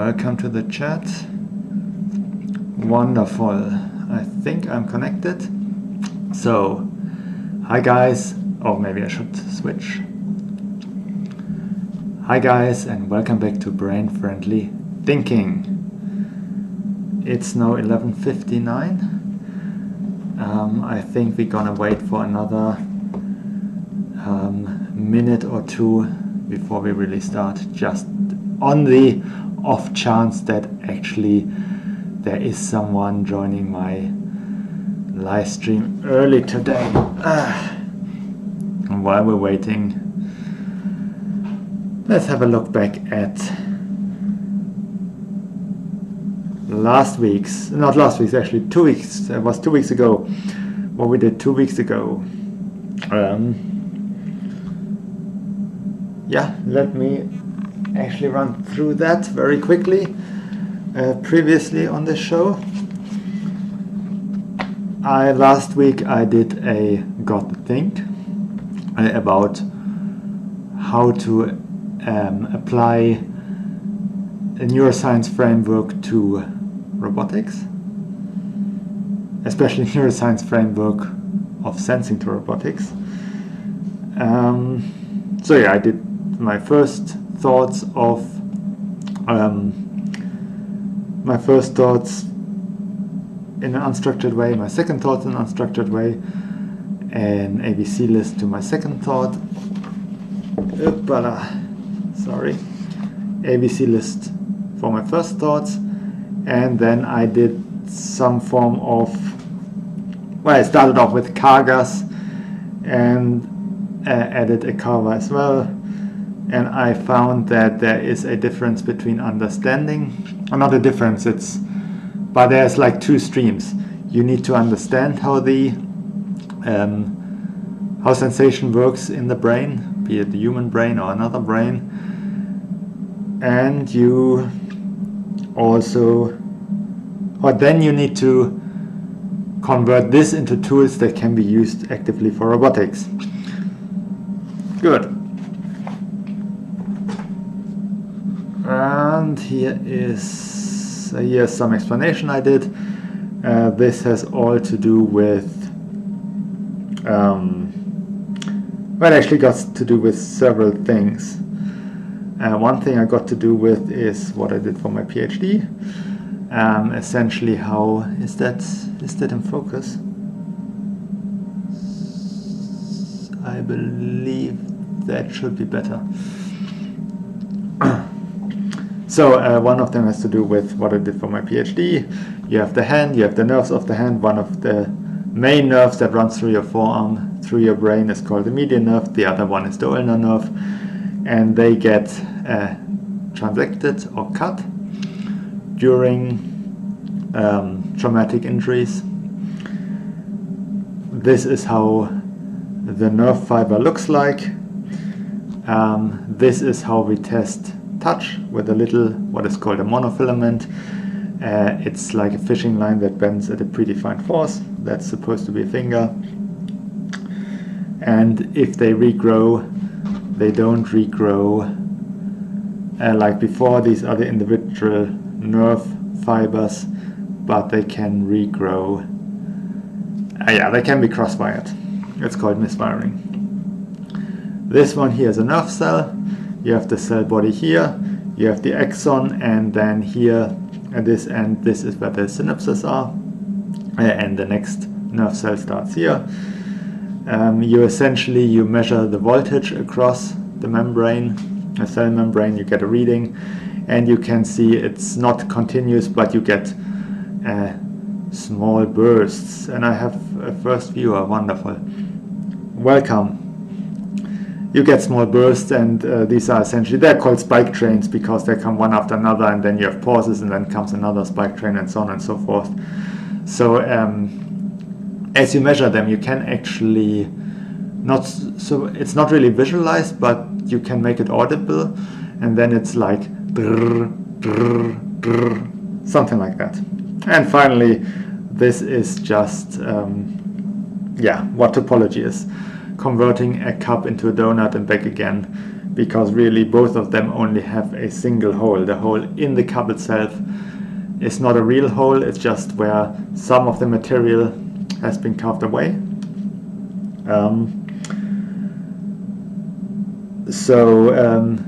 Welcome to the chat. Wonderful. I think I'm connected. So, hi guys. Oh, maybe I should switch. Hi guys, and welcome back to Brain Friendly Thinking. It's now 11:59. I think we're gonna wait for another minute or two before we really start, just on the off chance that actually there is someone joining my live stream early today. And while we're waiting, let's have a look back at actually 2 weeks. It was 2 weeks ago. What we did 2 weeks ago. Yeah, let me actually run through that very quickly. Previously on the show, last week I did a Got to Think about how to apply a neuroscience framework to robotics, especially neuroscience framework of sensing to robotics. So yeah, I did my first thoughts in an unstructured way, my second thoughts in an unstructured way, an ABC list to my second thought. ABC list for my first thoughts, and then I did some form of, I started off with CaGas and added a CaWa as well. And I found that there is a difference between understanding, or not a difference, but there's like two streams. You need to understand how how sensation works in the brain, be it the human brain or another brain, and you also, or then you need to convert this into tools that can be used actively for robotics. Good. And here's some explanation I did. This has all to do with, well, it actually got to do with several things. One thing I got to do with is what I did for my PhD. Essentially, how is that in focus? I believe that should be better. So one of them has to do with what I did for my PhD. You have the hand, you have the nerves of the hand. One of the main nerves that runs through your forearm, through your brain, is called the median nerve. The other one is the ulnar nerve. And they get transected or cut during traumatic injuries. This is how the nerve fiber looks like. This is how we test touch with a little, what is called a monofilament. It's like a fishing line that bends at a predefined force. That's supposed to be a finger. And if they regrow, they don't regrow like before. These are the individual nerve fibers, but they can regrow. They can be cross-wired. It's called miswiring. This one here is a nerve cell. You have the cell body here, you have the axon, and then here at this end, this is where the synapses are, and the next nerve cell starts here. You measure the voltage across the membrane, a cell membrane, you get a reading, and you can see it's not continuous, but you get small bursts. And I have a first viewer, wonderful. Welcome. You get small bursts, and these are essentially, they're called spike trains because they come one after another, and then you have pauses, and then comes another spike train, and so on and so forth. So as you measure them, you can actually it's not really visualized, but you can make it audible, and then it's like brr, brr, brr, something like that. And finally, this is just what topology is. Converting a cup into a donut and back again, because really both of them only have a single hole. The hole in the cup itself is not a real hole, it's just where some of the material has been carved away.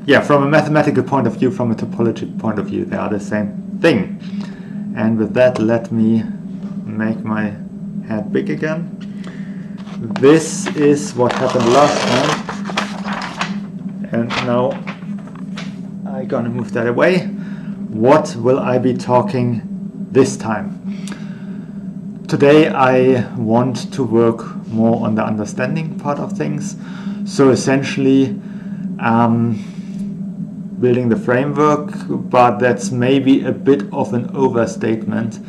Yeah, from a mathematical point of view, from a topology point of view, they are the same thing. And with that, let me make my head big again. This is what happened last time. And now I'm gonna move that away. What will I be talking this time? Today I want to work more on the understanding part of things. So essentially building the framework, but that's maybe a bit of an overstatement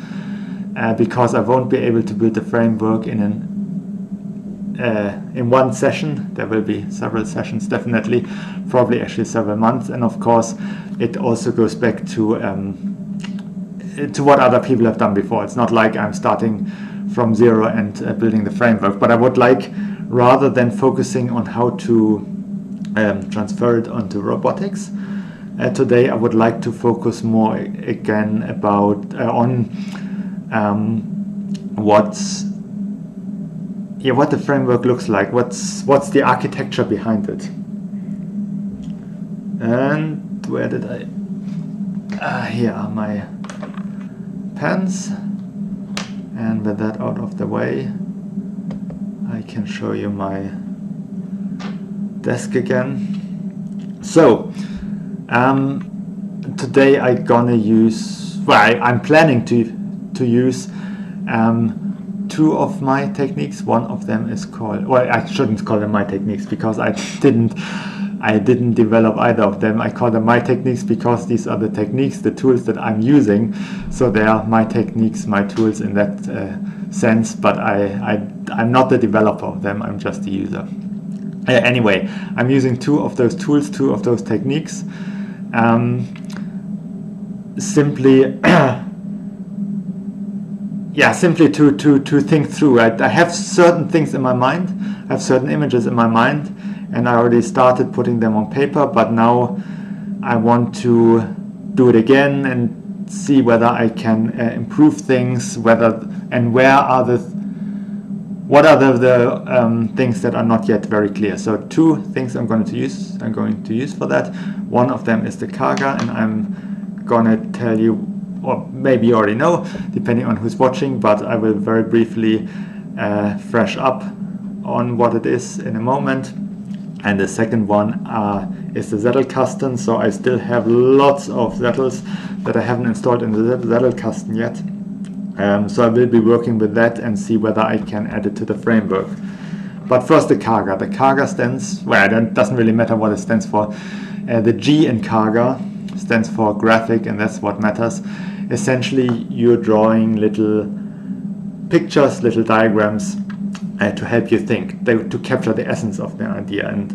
because I won't be able to build the framework in one session. There will be several sessions, definitely, probably actually several months, and of course it also goes back to what other people have done before. It's not like I'm starting from zero and building the framework, but I would like, rather than focusing on how to transfer it onto robotics, today I would like to focus more again about on what the framework looks like, what's the architecture behind it. And where did I? Here are my pens, and with that out of the way, I can show you my desk again. So today I'm gonna use, I'm planning to use two of my techniques. One of them is called, well, I shouldn't call them my techniques because I didn't develop either of them. I call them my techniques because these are the techniques, the tools that I'm using. So they are my techniques, my tools in that sense, but I'm not the developer of them, I'm just the user. Anyway, I'm using two of those tools, two of those techniques, simply to think through. I have certain things in my mind, I have certain images in my mind, and I already started putting them on paper, but now I want to do it again and see whether I can improve things, what are the things that are not yet very clear. So two things I'm going to use for that. One of them is the CaGas, and I'm going to tell you, or maybe you already know, depending on who's watching, but I will very briefly fresh up on what it is in a moment. And the second one is the Zettelkasten. So I still have lots of zettels that I haven't installed in the Zettelkasten yet. So I will be working with that and see whether I can add it to the framework. But first the CaGas. The CaGas stands, well, it doesn't really matter what it stands for. The G in CaGas stands for graphic, and that's what matters. Essentially, you're drawing little pictures, little diagrams to help you think, to capture the essence of the idea. And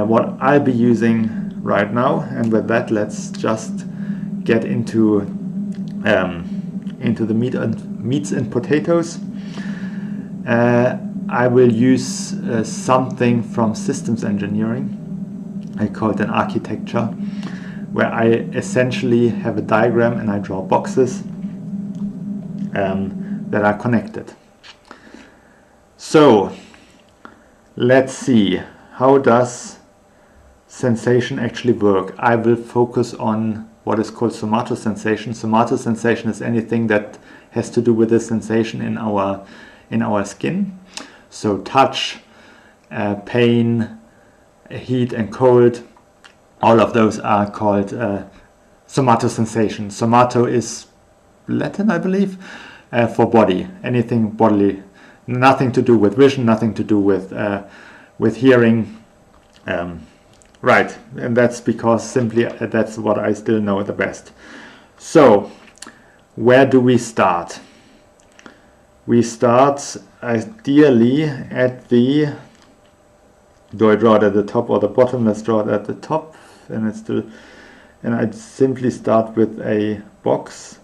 what I'll be using right now, and with that, let's just get into the meats and potatoes. I will use something from systems engineering. I call it an architecture, where I essentially have a diagram and I draw boxes that are connected. So let's see, how does sensation actually work? I will focus on what is called somatosensation. Somatosensation is anything that has to do with the sensation in our skin. So touch, pain, heat and cold, all of those are called somatosensation. Somato is Latin, I believe, for body, anything bodily, nothing to do with vision, nothing to do with hearing. Right, and that's because simply that's what I still know the best. So, where do we start? We start ideally at the, do I draw it at the top or the bottom? Let's draw it at the top, and I'd simply start with a box.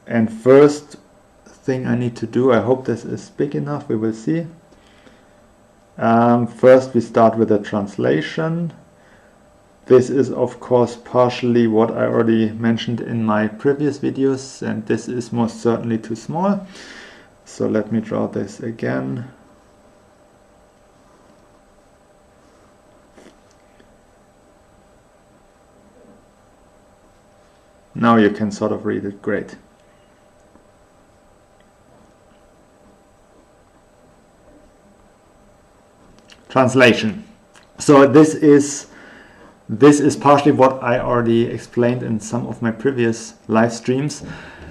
And first thing I need to do, I hope this is big enough, we will see. First we start with a translation. This is of course partially what I already mentioned in my previous videos, and this is most certainly too small. So let me draw this again. Now you can sort of read it, great. Translation. So this is partially what I already explained in some of my previous live streams.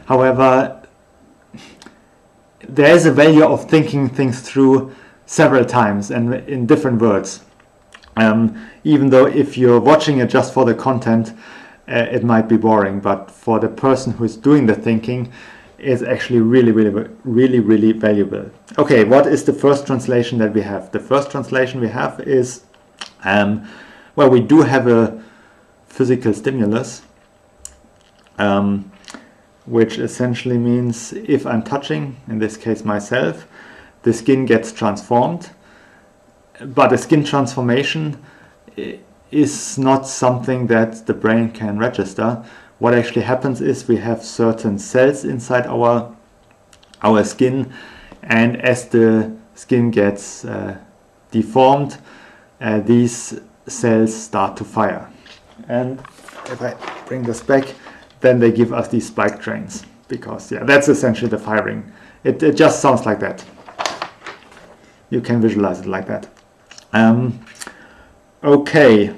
However, there is a value of thinking things through several times and in different words. Even though if you're watching it just for the content, it might be boring, but for the person who is doing the thinking, it's actually really valuable. Okay, what is the first translation that we have? The first translation we have is, well, we do have a physical stimulus, which essentially means if I'm touching, in this case myself, the skin gets transformed. But a skin transformation is not something that the brain can register. What actually happens is we have certain cells inside our skin, and as the skin gets deformed, these cells start to fire. And if I bring this back, then they give us these spike trains, because yeah, that's essentially the firing. It just sounds like that. You can visualize it like that. Okay.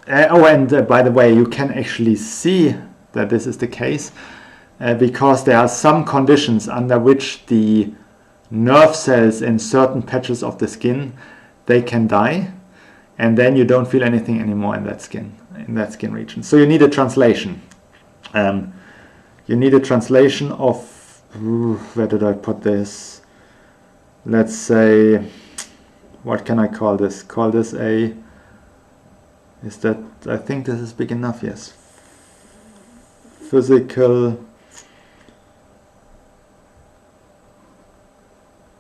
And by the way, you can actually see that this is the case because there are some conditions under which the nerve cells in certain patches of the skin, they can die, and then you don't feel anything anymore in that skin region. So you need a translation. You need a translation of, where did I put this? Let's say, what can I call this? Call this a, is that, I think this is big enough, yes. Physical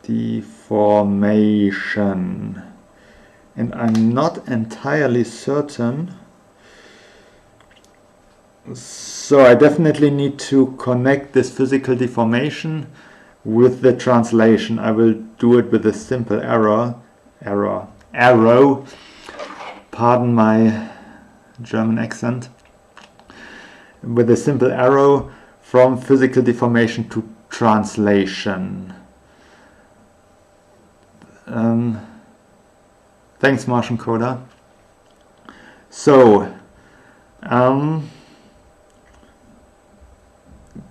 deformation. And I'm not entirely certain. So I definitely need to connect this physical deformation with the translation. I will do it with a simple arrow. Pardon my German accent. With a simple arrow from physical deformation to translation. Thanks, Martian Coda. So,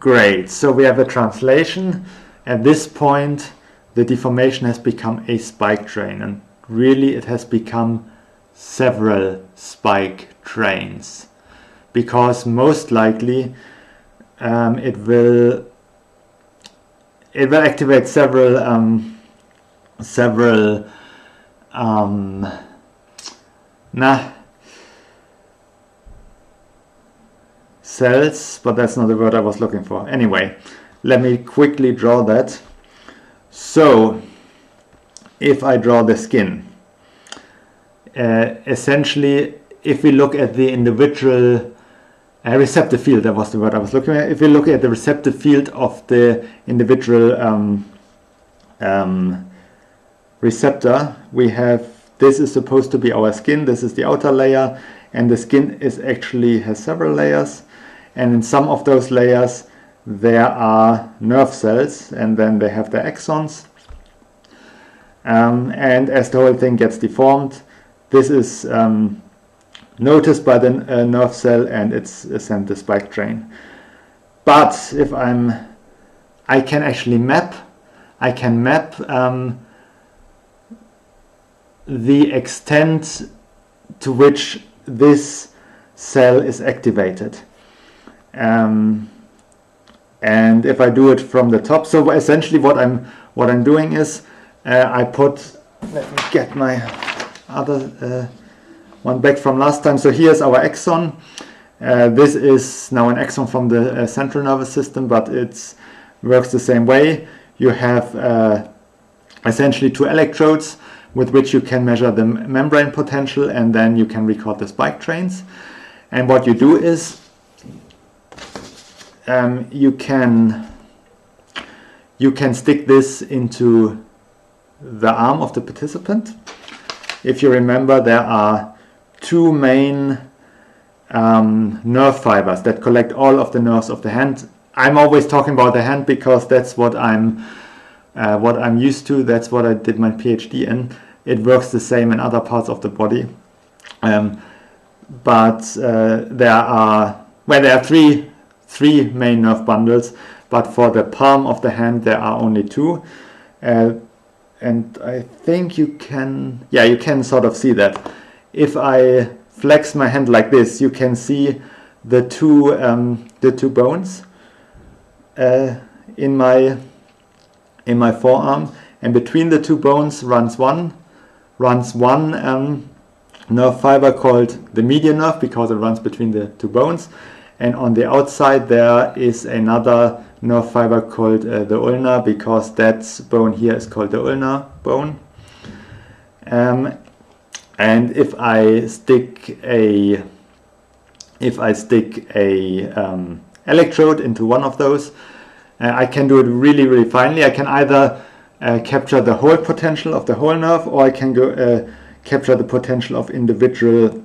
great. So we have a translation. At this point, the deformation has become a spike train, and really it has become several spike trains, because most likely it will activate several cells, but that's not the word I was looking for. Anyway, let me quickly draw that. So if I draw the skin, essentially if we look at the individual receptive field, that was the word I was looking at. If we look at the receptive field of the individual receptor, we have, this is supposed to be our skin, this is the outer layer, and the skin is actually has several layers, and in some of those layers there are nerve cells, and then they have the axons, and as the whole thing gets deformed, this is noticed by the nerve cell, and it's sent the spike train. But if I can actually map the extent to which this cell is activated. And if I do it from the top, so essentially what I'm doing is I put, let me get my other one back from last time. So here's our axon. This is now an axon from the central nervous system, but it works the same way. You have essentially 2 electrodes with which you can measure the membrane potential, and then you can record the spike trains. And what you do is you can stick this into the arm of the participant. If you remember, there are 2 main nerve fibers that collect all of the nerves of the hand. I'm always talking about the hand because that's what I'm used to. That's what I did my PhD in. It works the same in other parts of the body, but there are 3 main nerve bundles. But for the palm of the hand, there are only 2, and I think you can sort of see that. If I flex my hand like this, you can see the two bones in my forearm, and between the 2 bones runs one nerve fiber called the median nerve, because it runs between the 2 bones, and on the outside there is another nerve fiber called the ulna, because that bone here is called the ulnar bone. And if I stick a electrode into one of those, I can do it really, really finely. I can either capture the whole potential of the whole nerve, or I can capture the potential of individual,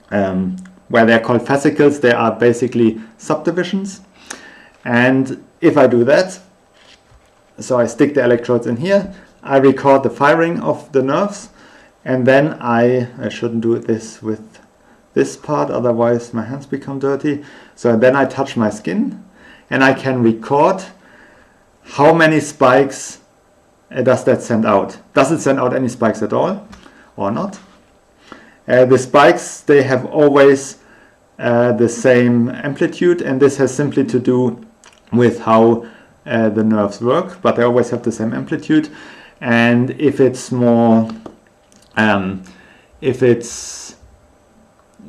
where they're called fascicles. They are basically subdivisions. And if I do that, so I stick the electrodes in here, I record the firing of the nerves, and then I shouldn't do this with this part, otherwise my hands become dirty. So then I touch my skin, and I can record how many spikes does that send out. Does it send out any spikes at all or not? The spikes, they have always the same amplitude, and this has simply to do with how the nerves work, but they always have the same amplitude. And if it's more,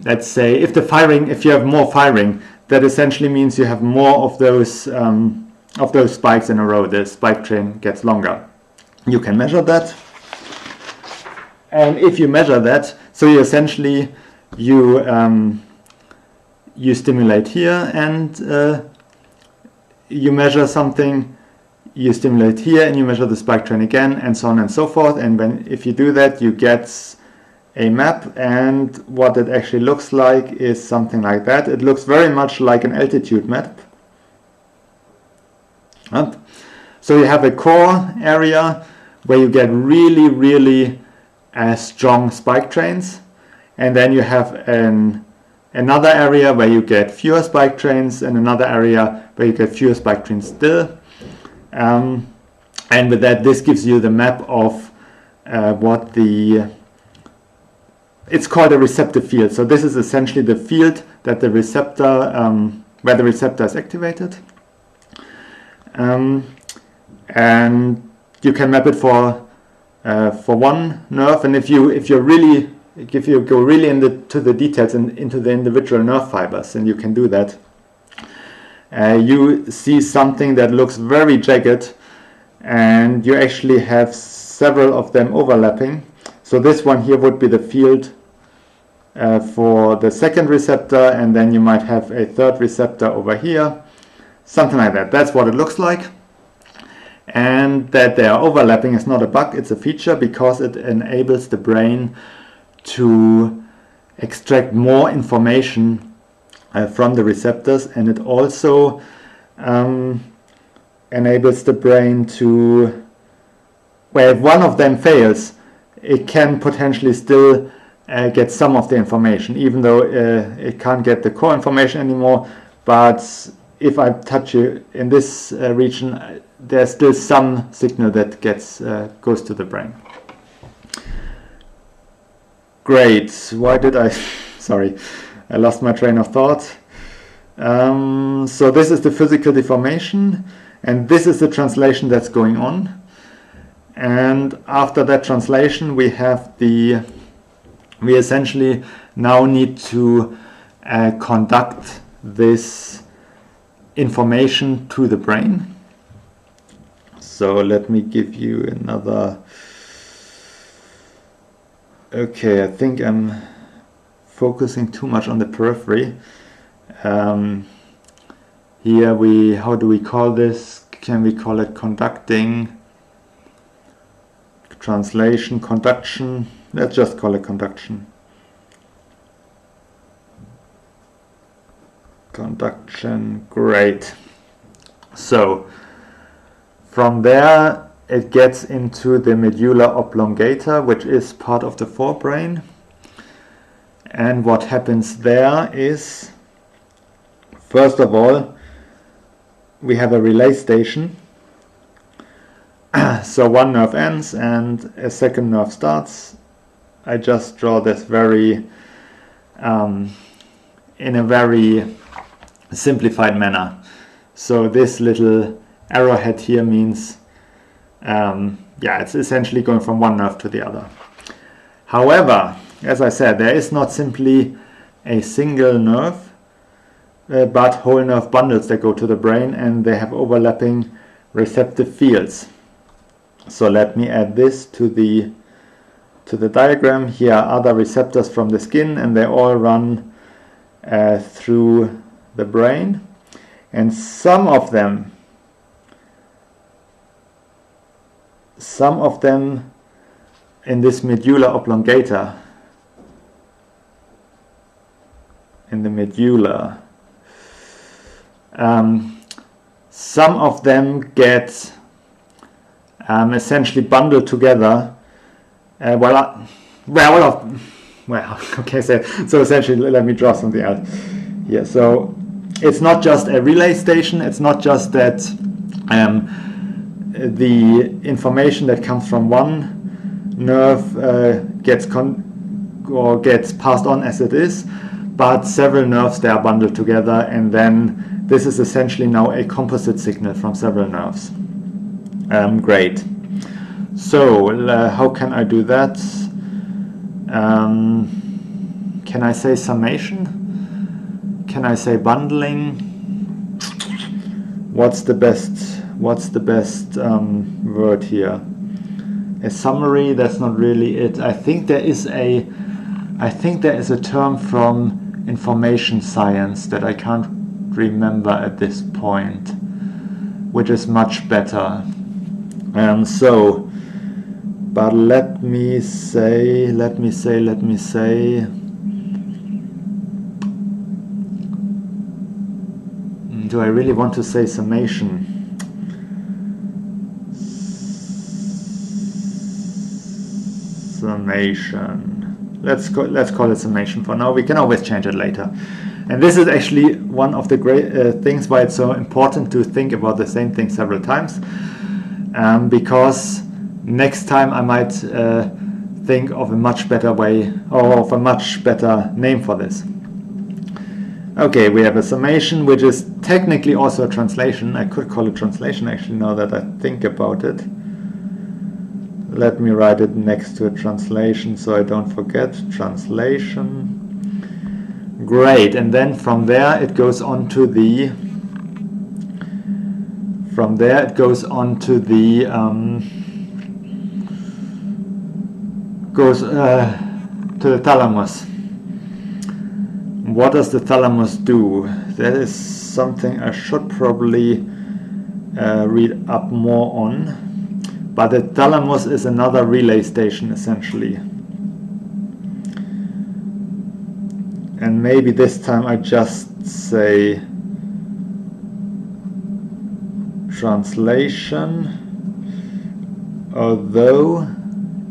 let's say, if you have more firing, that essentially means you have more of those spikes in a row. The spike train gets longer. You can measure that, and if you measure that, so you essentially you stimulate here, and you measure something. You stimulate here, and you measure the spike train again, and so on and so forth. And if you do that, you get a map, and what it actually looks like is something like that. It looks very much like an altitude map. So you have a core area where you get really, really strong spike trains, and then you have another area where you get fewer spike trains, and another area where you get fewer spike trains still. And with that, this gives you the map of it's called a receptive field. So this is essentially the field that the receptor, where the receptor is activated. And you can map it for one nerve. And if you go really into the details and into the individual nerve fibers, and you can do that, you see something that looks very jagged, and you actually have several of them overlapping. So this one here would be the field for the second receptor, and then you might have a third receptor over here, something like that. That's what it looks like. And that they are overlapping is not a bug, it's a feature, because it enables the brain to extract more information from the receptors, and it also enables the brain to, well, if one of them fails, it can potentially still get some of the information, even though it can't get the core information anymore. But if I touch you in this region, there's still some signal that goes to the brain. Great. Why did I? Sorry, I lost my train of thought. So this is the physical deformation, and this is the translation that's going on. And after that translation, we essentially now need to conduct this information to the brain. So let me give you another. Okay, I think I'm focusing too much on the periphery. Here how do we call this? Can we call it conducting? Translation, conduction. Let's just call it conduction. Conduction, great. So from there it gets into the medulla oblongata, which is part of the forebrain. And what happens there is, first of all, we have a relay station. So one nerve ends and a second nerve starts. I just draw this very in a very simplified manner. So this little arrowhead here means it's essentially going from one nerve to the other. However, as I said, there is not simply a single nerve, but whole nerve bundles that go to the brain, and they have overlapping receptive fields. So let me add this to the diagram. Here are other receptors from the skin, and they all run through the brain, and some of them in this medulla oblongata, in the medulla, some of them get essentially bundled together. Okay, so essentially, let me draw something else here. So it's not just a relay station. It's not just that the information that comes from one nerve gets passed on as it is, but several nerves, they are bundled together, and then this is essentially now a composite signal from several nerves. Great. So how can I do that? Can I say summation? Can I say bundling? What's the best word here? A summary? That's not really it. I think there is a term from information science that I can't remember at this point, which is much better. But let me say. Do I really want to say summation? Summation. Let's call it summation for now. We can always change it later. And this is actually one of the great things why it's so important to think about the same thing several times. Because next time I might think of a much better way, or of a much better name for this. Okay, we have a summation, which is technically also a translation. I could call it translation actually, now that I think about it. Let me write it next to a translation so I don't forget. Translation. Great, and then from there it goes on to the to the thalamus. What does the thalamus do? That is something I should probably read up more on. But the thalamus is another relay station essentially. And maybe this time I just say translation. Although,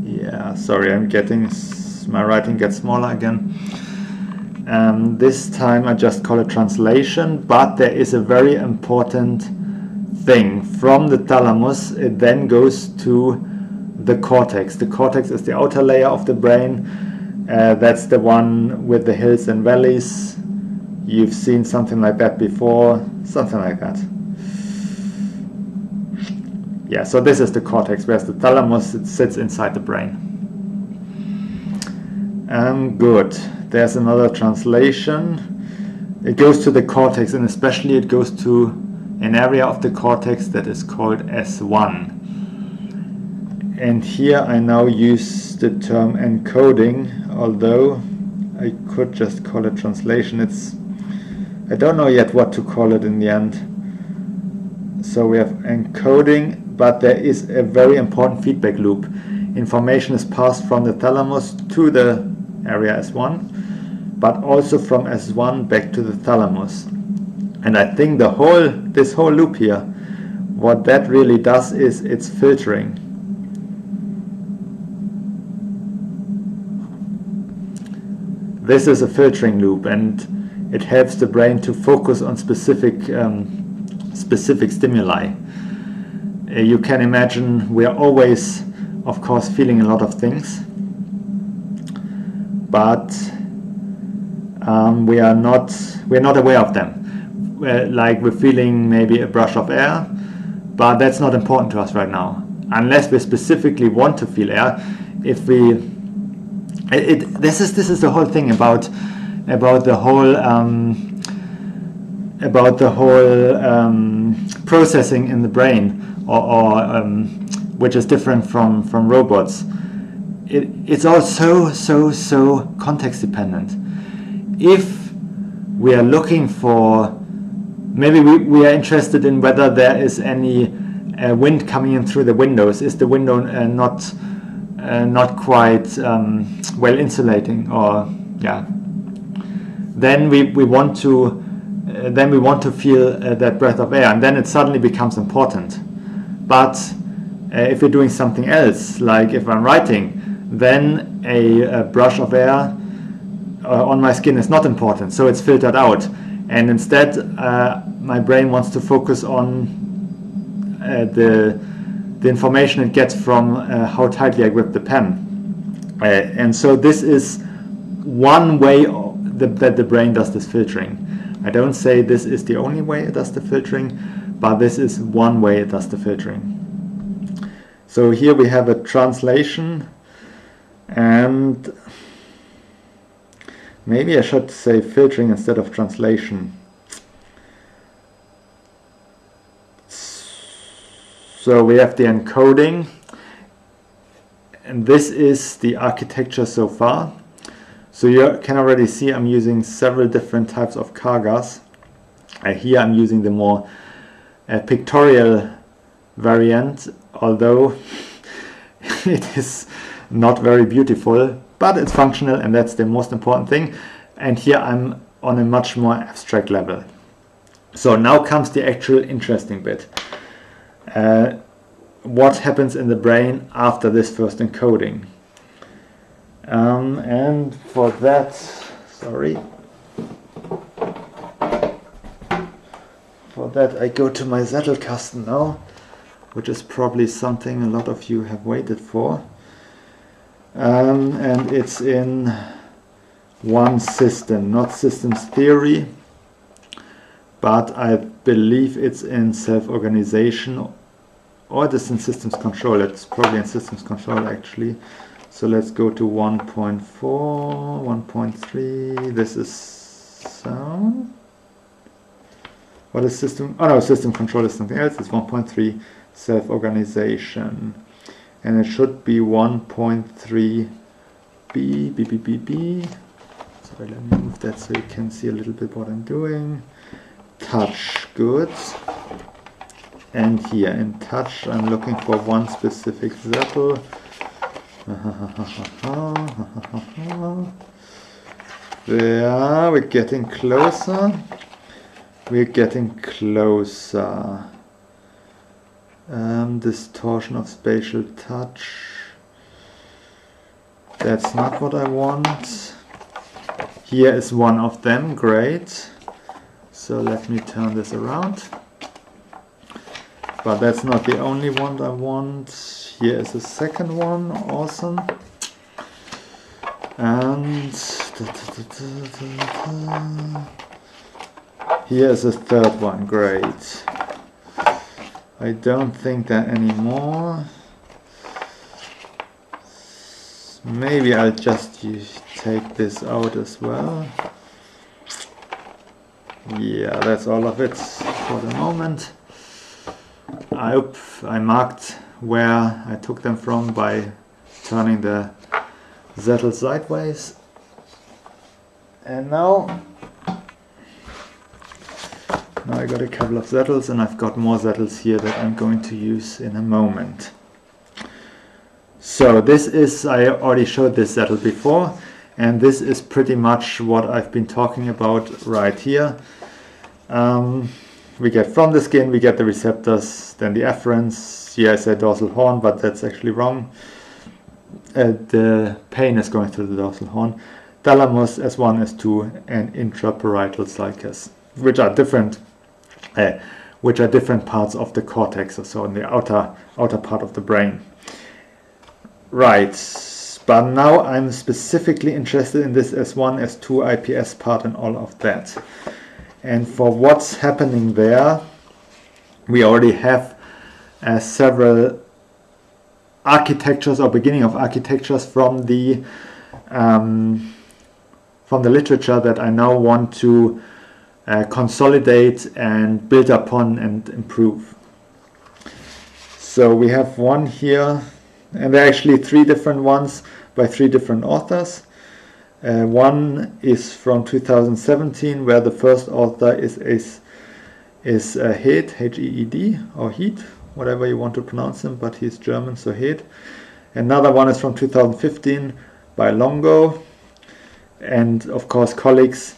yeah, sorry, my writing gets smaller again. This time I just call it translation, but there is a very important thing. From the thalamus, it then goes to the cortex. The cortex is the outer layer of the brain. That's the one with the hills and valleys. You've seen something like that before, something like that. Yeah, so this is the cortex, whereas the thalamus, it sits inside the brain. Good. There's another translation. It goes to the cortex, and especially it goes to an area of the cortex that is called S1. And here I now use the term encoding, although I could just call it translation. I don't know yet what to call it in the end. So we have encoding, but there is a very important feedback loop. Information is passed from the thalamus to the area S1, but also from S1 back to the thalamus. And I think this whole loop here, what that really does is it's filtering. This is a filtering loop, and it helps the brain to focus on specific stimuli. You can imagine we are always, of course, feeling a lot of things, but we're not aware of them. Like we're feeling maybe a brush of air, but that's not important to us right now, unless we specifically want to feel air. If we this is the whole thing about the whole processing in the brain, or which is different from robots. It's all so context dependent. If we are looking for, maybe we are interested in whether there is any wind coming in through the windows. Is the window not quite well insulating, or then we want to feel that breath of air, and then it suddenly becomes important. But if you're doing something else, like if I'm writing, then a brush of air on my skin is not important, so it's filtered out, and instead my brain wants to focus on the information it gets from how tightly I grip the pen. And so this is one way that the brain does this filtering. I don't say this is the only way it does the filtering, but this is one way it does the filtering. So here we have a translation, and maybe I should say filtering instead of translation. So we have the encoding, and this is the architecture so far. So you can already see I'm using several different types of CaGas. Here I'm using the more pictorial variant, although it is not very beautiful, but it's functional, and that's the most important thing. And here I'm on a much more abstract level. So now comes the actual interesting bit. What happens in the brain after this first encoding? And for that, I go to my Zettelkasten now, which is probably something a lot of you have waited for. And it's in one system, not systems theory, but I believe it's in self-organization, or it is in systems control. It's probably in systems control actually. So let's go to 1.4, 1.3. This is sound. What is system? Oh no, system control is something else. It's 1.3 self-organization, and it should be 1.3 B. Sorry, let me move that so you can see a little bit what I'm doing. Touch, good. And here in touch, I'm looking for one specific zettel. There, we're getting closer. Distortion of spatial touch. That's not what I want. Here is one of them, great. So let me turn this around. But that's not the only one I want. Here is a second one, awesome. And here is a third one, great. I don't think there are any more. Maybe I'll just take this out as well. Yeah, that's all of it. for the moment. I marked where I took them from by turning the zettels sideways. And now I got a couple of zettels, and I've got more zettels here that I'm going to use in a moment. So this is, I already showed this zettel before, and this is pretty much what I've been talking about right here. We get from the skin, we get the receptors, then the afferents. Here I said dorsal horn, but that's actually wrong. The pain is going through the dorsal horn. Thalamus, S1, S2, and intraparietal sulcus, which are different parts of the cortex, or so in the outer part of the brain. Right, but now I'm specifically interested in this S1, S2, IPS part and all of that. And for what's happening there, we already have several architectures or beginning of architectures from the literature that I now want to consolidate and build upon and improve. So we have one here, and there are actually 3 different ones by 3 different authors. One is from 2017, where the first author is Heed, H-E-E-D, or Heed, whatever you want to pronounce him, but he's German, so Heed. Another one is from 2015 by Longo, and of course colleagues.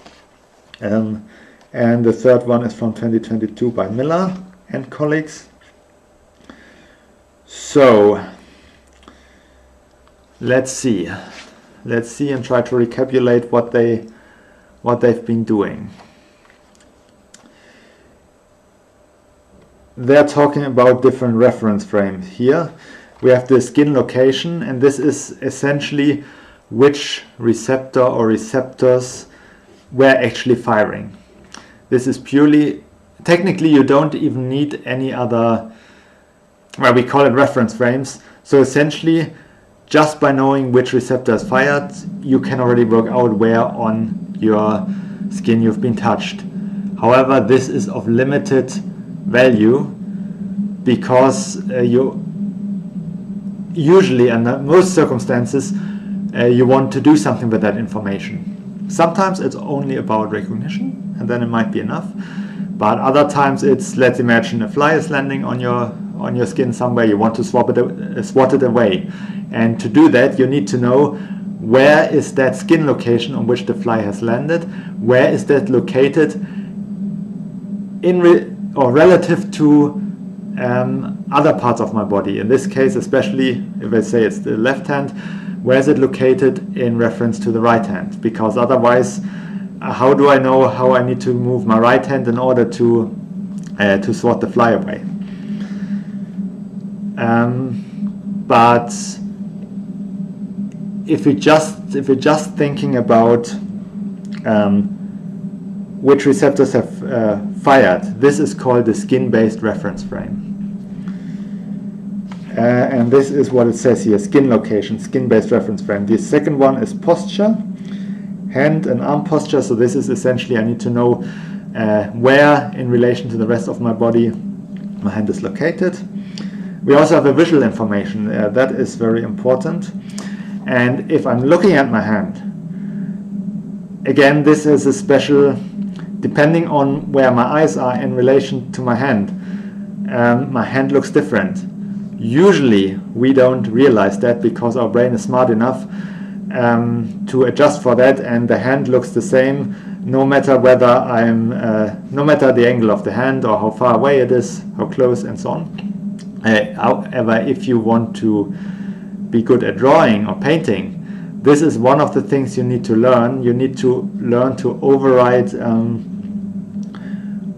And the third one is from 2022 by Miller and colleagues. So let's see and try to recapitulate what they've been doing. They're talking about different reference frames. Here we have the skin location, and this is essentially which receptor or receptors were actually firing. This is purely, technically you don't even need any other, well, we call it reference frames. So essentially, just by knowing which receptor is fired, you can already work out where on your skin you've been touched. However, this is of limited value because you usually, under most circumstances, you want to do something with that information. Sometimes it's only about recognition, and then it might be enough. But other times it's, let's imagine a fly is landing on your skin somewhere, you want to swat it away. And to do that, you need to know where is that skin location on which the fly has landed, where is that located or relative to other parts of my body. In this case, especially if I say it's the left hand, where is it located in reference to the right hand? Because otherwise, how do I know how I need to move my right hand in order to swat the fly away? But if we're just thinking about which receptors have fired, this is called the skin-based reference frame. And this is what it says here: skin location, skin-based reference frame. The second one is posture, hand and arm posture. So this is essentially, I need to know where in relation to the rest of my body my hand is located. We also have a visual information, that is very important. And if I'm looking at my hand, again, this is a special, depending on where my eyes are in relation to my hand looks different. Usually we don't realize that because our brain is smart enough to adjust for that, and the hand looks the same no matter whether no matter the angle of the hand or how far away it is, how close, and so on. However, if you want to be good at drawing or painting, this is one of the things you need to learn. You need to learn to override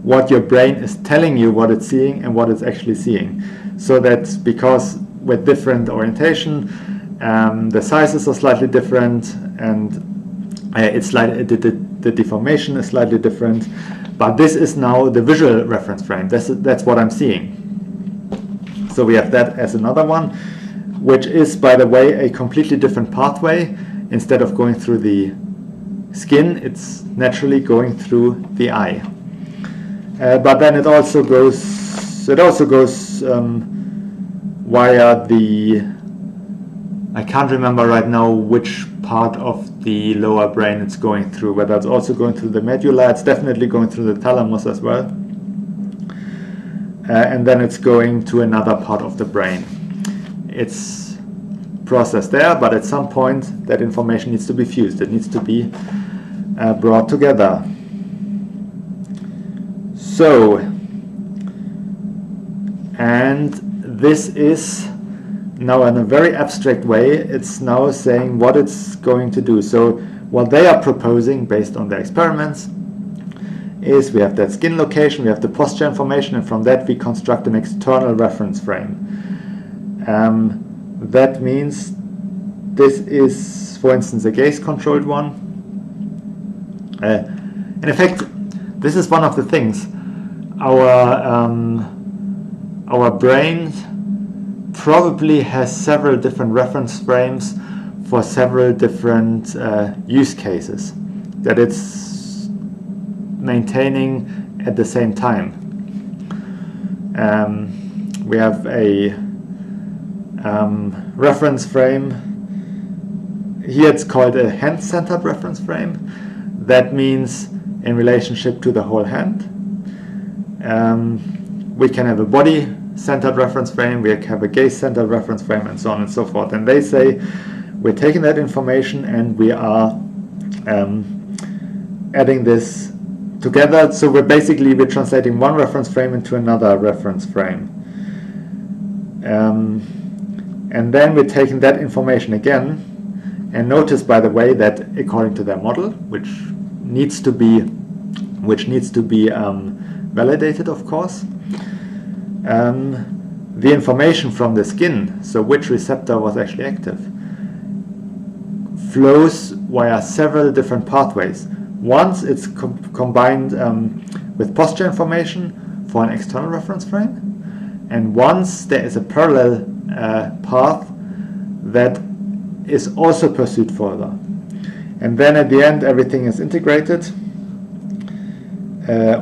what your brain is telling you, what it's seeing and what it's actually seeing. So that, because with different orientation, the sizes are slightly different, and the deformation is slightly different. But this is now the visual reference frame. That's what I'm seeing. So we have that as another one, which is, by the way, a completely different pathway. Instead of going through the skin, it's naturally going through the eye. but then it also goes via the, I can't remember right now which part of the lower brain it's going through, whether it's also going through the medulla. It's definitely going through the thalamus as well. And then it's going to another part of the brain. It's processed there, but at some point that information needs to be fused. It needs to be brought together. So, and this is now in a very abstract way, it's now saying what it's going to do. So what they are proposing based on their experiments is we have that skin location, we have the posture information, and from that we construct an external reference frame. That means this is, for instance, a gaze-controlled one. In effect, this is one of the things. Our brain probably has several different reference frames for several different use cases that it's maintaining at the same time. We have a reference frame. Here it's called a hand-centered reference frame. That means in relationship to the whole hand. We can have a body-centered reference frame, we have a gaze-centered reference frame, and so on and so forth. And they say we're taking that information and we are adding this together. So we're translating one reference frame into another reference frame. And then we're taking that information again. And notice, by the way, that according to their model, which needs to be validated, of course, the information from the skin, so which receptor was actually active, flows via several different pathways. Once it's combined with posture information for an external reference frame, and once there is a parallel path that is also pursued further. And then at the end everything is integrated.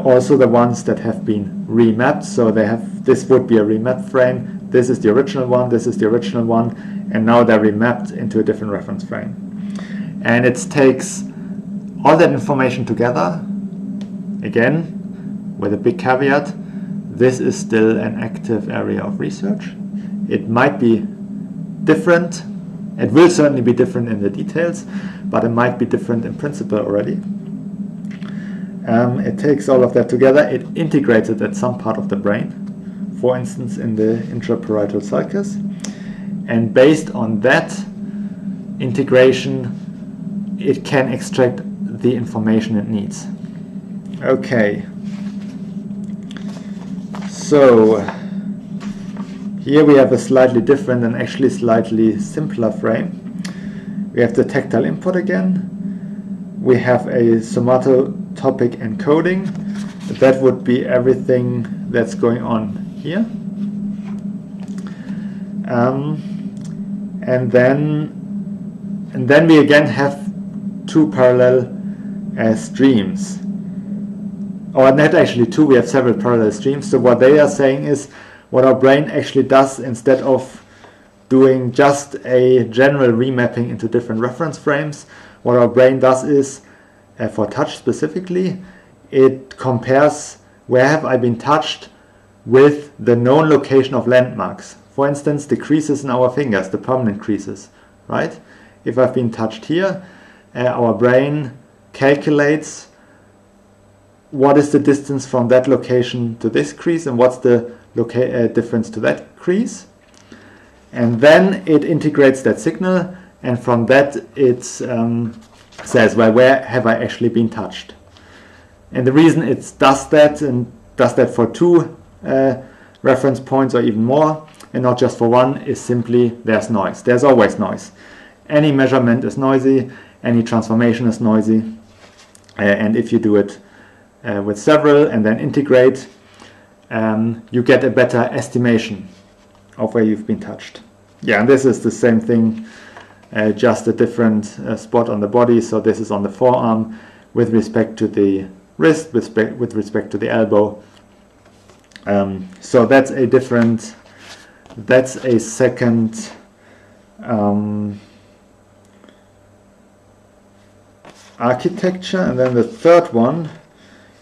Also the ones that have been remapped, so they have, this would be a remapped frame, this is the original one, this is the original one, and now they're remapped into a different reference frame. And it takes all that information together, again, with a big caveat, this is still an active area of research. It might be different, it will certainly be different in the details, but it might be different in principle already. It takes all of that together, it integrates it at some part of the brain, for instance in the intraparietal sulcus, and based on that integration it can extract the information it needs. Okay, so here we have a slightly different and actually slightly simpler frame. We have the tactile input again. We have a somatotopic encoding. That would be everything that's going on here. And then we again have two parallel streams. Or not actually two, we have several parallel streams. So what they are saying is what our brain actually does, instead of doing just a general remapping into different reference frames, what our brain does is, for touch specifically, it compares where have I been touched with the known location of landmarks. For instance, the creases in our fingers, the permanent creases, right? If I've been touched here, our brain calculates what is the distance from that location to this crease and what's the difference to that crease. And then it integrates that signal, and from that it says, well, where have I actually been touched? And the reason it does that, and does that for two reference points or even more, and not just for one, is simply there's noise. There's always noise. Any measurement is noisy, any transformation is noisy, and if you do it with several and then integrate, you get a better estimation of where you've been touched. Yeah, and this is the same thing, just a different spot on the body. So this is on the forearm with respect to the wrist with respect to the elbow. So that's a different, that's a second architecture. And then the third one,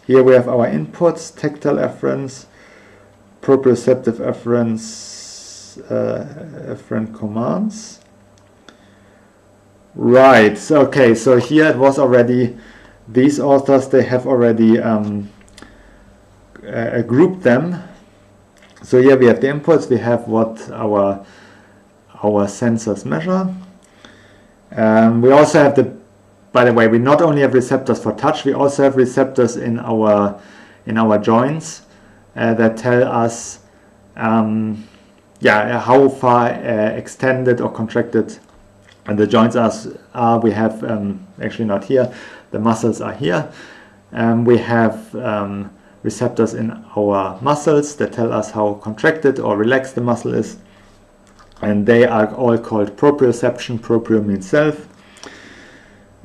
here we have our inputs, tactile afferents, proprioceptive afferents, afferent commands. Right, so, okay, so here it was already, these authors, they have already grouped them. So here we have the inputs, we have what our sensors measure. We also have the, by the way, we not only have receptors for touch, we also have receptors in our joints that tell us how far extended or contracted the joints are. We have, actually not here, the muscles are here. We have receptors in our muscles that tell us how contracted or relaxed the muscle is. And they are all called proprioception. Proprio means self.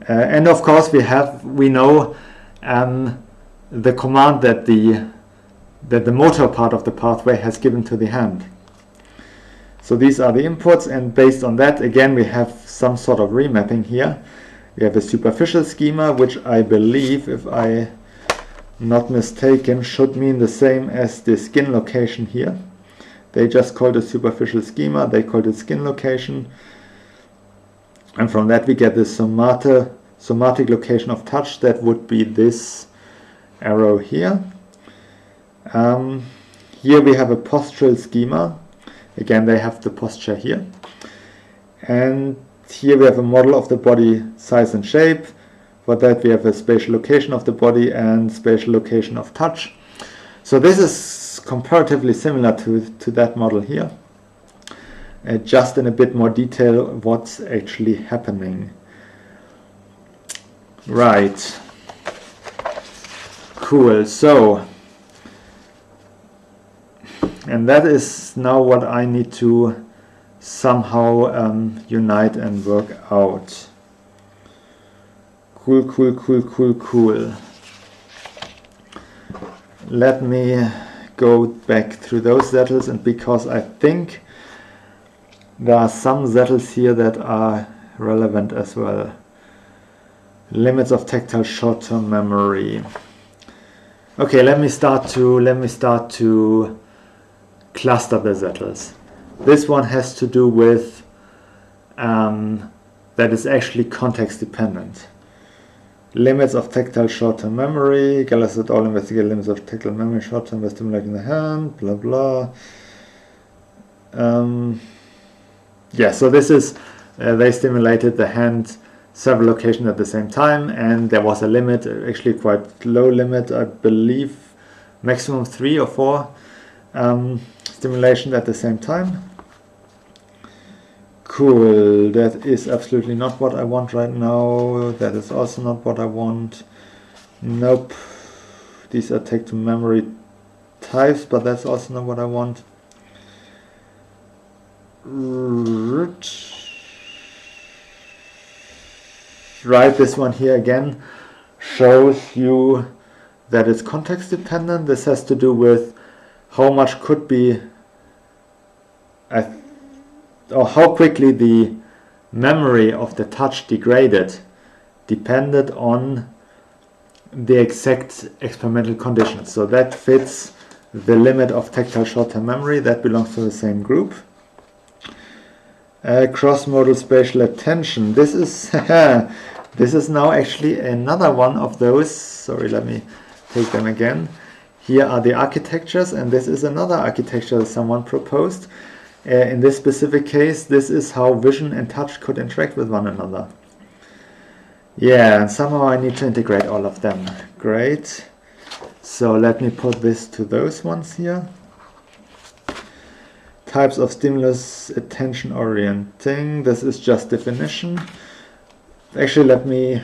And of course we know the command that the motor part of the pathway has given to the hand. So these are the inputs, and based on that, again, we have some sort of remapping here. We have a superficial schema, which I believe, if I'm not mistaken, should mean the same as the skin location here. They just called it superficial schema, they called it skin location. And from that we get the somatic location of touch. That would be this arrow here. Here we have a postural schema. Again, they have the posture here. And here we have a model of the body size and shape. For that we have a spatial location of the body and spatial location of touch. So this is comparatively similar to that model here. Just in a bit more detail what's actually happening. Right. Cool. So, and that is now what I need to somehow unite and work out. Cool. Let me go back through those zettels, and because I think there are some zettels here that are relevant as well. Limits of tactile short-term memory. Okay, let me start to cluster the zettels. This one has to do with that is actually context dependent. Limits of tactile short-term memory. Gallas et al. Investigate limits of tactile memory short-term by stimulating the hand. Blah blah. Yeah, so this is they stimulated the hand several locations at the same time, and there was a limit, actually quite low limit, I believe, maximum 3 or 4 stimulation at the same time. Cool, that is absolutely not what I want right now. That is also not what I want. Nope. These are take to memory types, but that's also not what I want. Right, this one here again shows you that it's context dependent. This has to do with how much could be or how quickly the memory of the touch degraded depended on the exact experimental conditions. So that fits the limit of tactile short-term memory. That belongs to the same group. Cross-modal spatial attention. This is this is now actually another one of those. Sorry, let me take them again. Here are the architectures, and this is another architecture that someone proposed. In this specific case, this is how vision and touch could interact with one another. Yeah, and somehow I need to integrate all of them. Great. So let me put this to those ones here. Types of stimulus, attention orienting. This is just definition. Actually, let me...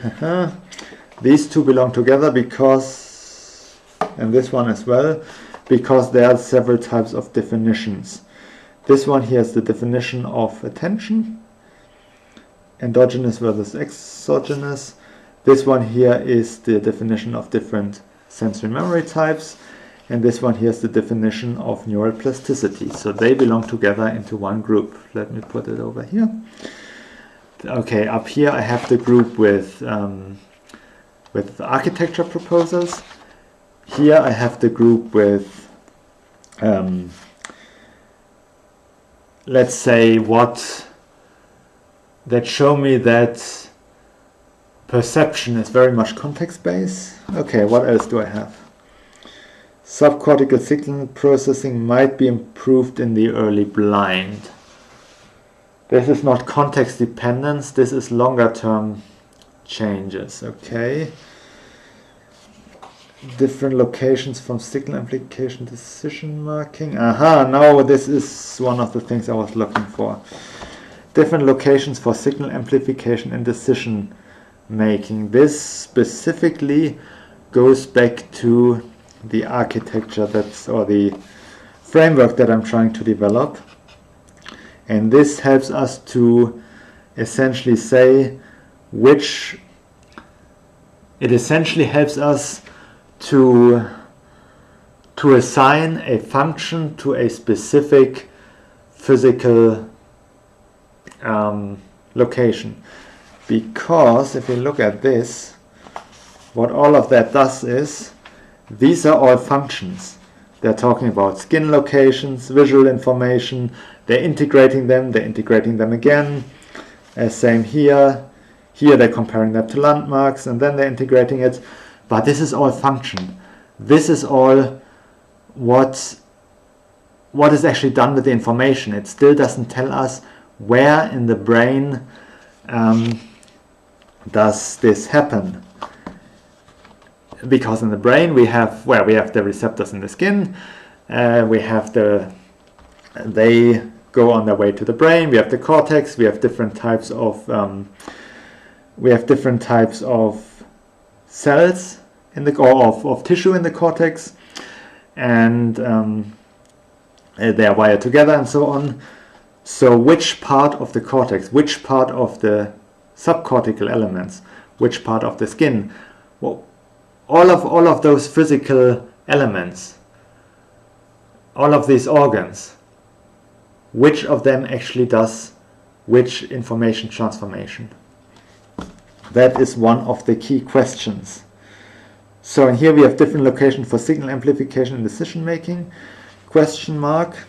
these two belong together because... and this one as well, because there are several types of definitions. This one here is the definition of attention, endogenous versus exogenous. This one here is the definition of different sensory memory types. And this one here is the definition of neural plasticity. So they belong together into one group. Let me put it over here. Okay, up here I have the group with architecture proposals. Here I have the group with, let's say, that show me that perception is very much context-based. Okay, what else do I have? Subcortical signal processing might be improved in the early blind. This is not context dependence, this is longer term changes, okay. Different locations from signal amplification decision marking. Aha, now this is one of the things I was looking for. Different locations for signal amplification and decision making. This specifically goes back to the architecture or the framework that I'm trying to develop. And this helps us to essentially say it essentially helps us to assign a function to a specific physical location. Because if you look at this, what all of that does is, these are all functions. They're talking about skin locations, visual information, they're integrating them again. Same here. Here they're comparing that to landmarks and then they're integrating it. But this is all function. This is all what is actually done with the information. It still doesn't tell us where in the brain does this happen. Because in the brain we have the receptors in the skin, they go on their way to the brain. We have the cortex. We have different types of cells in the of tissue in the cortex, and they are wired together and so on. So which part of the cortex, which part of the subcortical elements, which part of the skin, well, all of those physical elements, all of these organs, which of them actually does which information transformation? That is one of the key questions. So in here we have different locations for signal amplification and decision making. Question mark.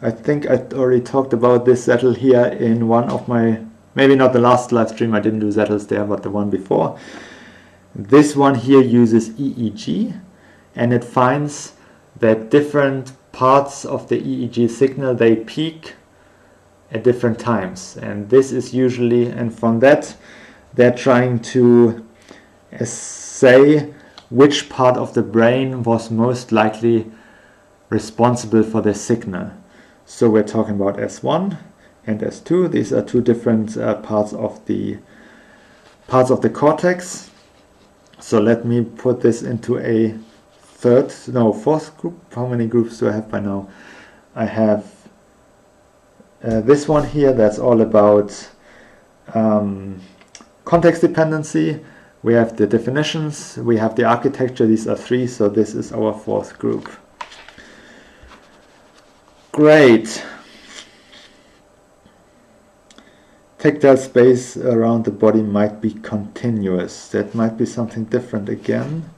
I think I already talked about this zettel here in one of my, maybe not the last live stream, I didn't do zettels there, but the one before. This one here uses EEG, and it finds that different parts of the EEG signal, they peak at different times. And this is usually, and from that, they're trying to say which part of the brain was most likely responsible for the signal. So we're talking about S1 and S2. These are two different parts of the cortex. So let me put this into a fourth group. How many groups do I have by now? I have this one here that's all about context dependency. We have the definitions, we have the architecture. These are three, so this is our fourth group. Great. Tactile space around the body might be continuous. That might be something different again.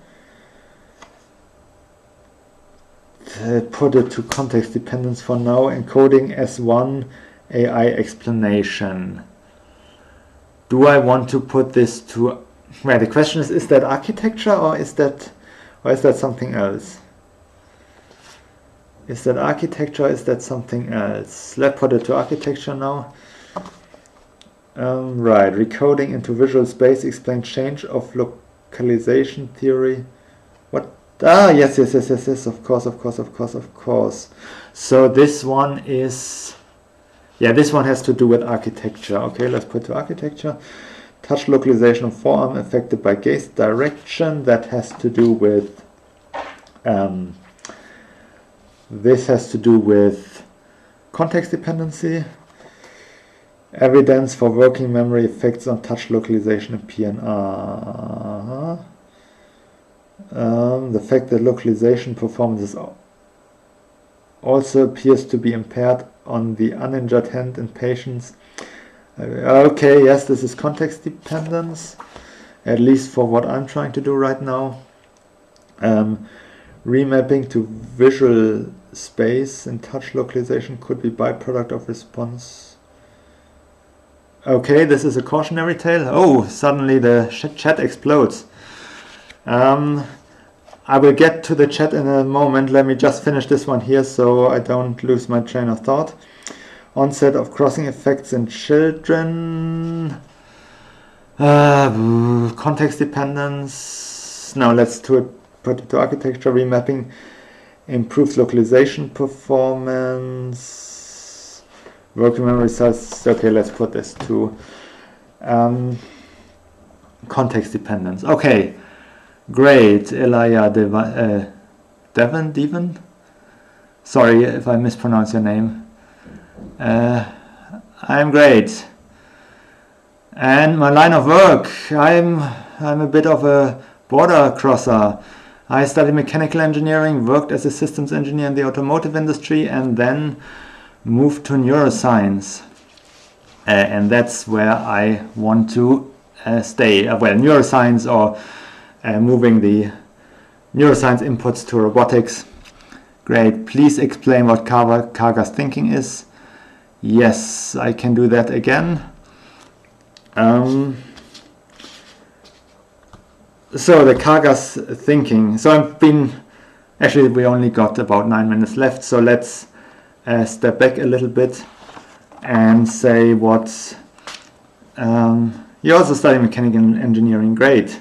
Put it to context dependence for now. Encoding S1 AI explanation. Do I want to put this to... Well, the question is that architecture or is that something else? Is that architecture or is that something else? Let's put it to architecture now. Right, recoding into visual space, explain change of localization theory. What? Ah, yes, of course. So this one is, yeah, this one has to do with architecture. Okay, let's put to architecture. Touch localization of forearm affected by gaze direction. That has to do with, this has to do with context dependency. Evidence for working memory effects on touch localization in PNR. The fact that localization performance also appears to be impaired on the uninjured hand in patients. Okay, yes, this is context dependence, at least for what I'm trying to do right now. Remapping to visual space and touch localization could be byproduct of response. Okay, this is a cautionary tale. Oh, suddenly the chat explodes. I will get to the chat in a moment. Let me just finish this one here so I don't lose my train of thought. Onset of crossing effects in children. Context dependence. Now let's put it to architecture. Remapping improves localization performance. Working memory size. Okay, let's put this to context dependence. Okay, great. Elia Devon? Sorry if I mispronounce your name. I'm great. And my line of work, I'm a bit of a border crosser. I studied mechanical engineering, worked as a systems engineer in the automotive industry, and then moved to neuroscience. And that's where I want to stay. Well, neuroscience, or moving the neuroscience inputs to robotics. Great. Please explain what CaGas thinking is. Yes, I can do that again. So the CaGas thinking. So actually we only got about 9 minutes left. So let's step back a little bit and say what you also study mechanical engineering. Great.